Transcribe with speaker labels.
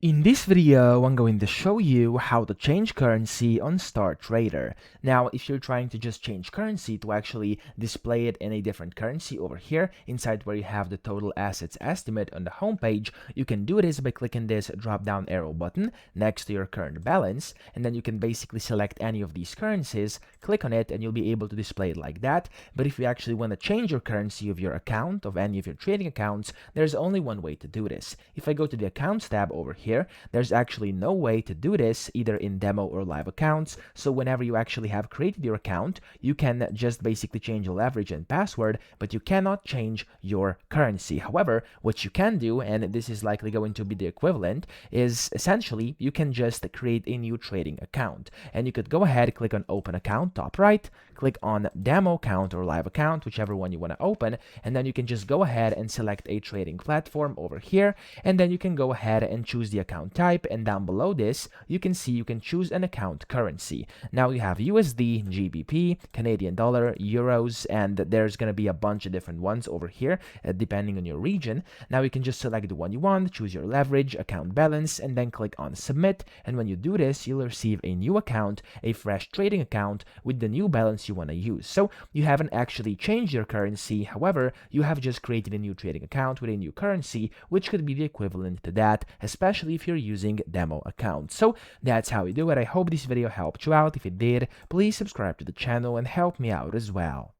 Speaker 1: In this video, I'm going to show you how to change currency on StarTrader. Now, if you're trying to just change currency to actually display it in a different currency over here, inside where you have the total assets estimate on the home page, you can do this by clicking this drop-down arrow button next to your current balance, and then you can basically select any of these currencies, click on it, and you'll be able to display it like that. But if you actually want to change your currency of your account, of any of your trading accounts, there's only one way to do this. If I go to the Accounts tab over here, there's actually no way to do this either in demo or live accounts. So whenever you actually have created your account, you can just basically change the leverage and password, but you cannot change your currency. However, what you can do, and this is likely going to be the equivalent, is essentially you can just create a new trading account. And you could go ahead, click on open account, top right, click on demo account or live account, whichever one you want to open, and then you can just go ahead and select a trading platform over here, and then you can go ahead and choose the account type, and down below this you can see you can choose an account currency. Now you have USD, GBP, Canadian dollar, euros, and there's going to be a bunch of different ones over here depending on your region. Now you can just select the one you want, choose your leverage, account balance, and then click on submit. And when you do this, you'll receive a new account, a fresh trading account with the new balance you want to use. So you haven't actually changed your currency, however, you have just created a new trading account with a new currency, which could be the equivalent to that, especially if you're using demo accounts. So that's how we do it. I hope this video helped you out. If it did, please subscribe to the channel and help me out as well.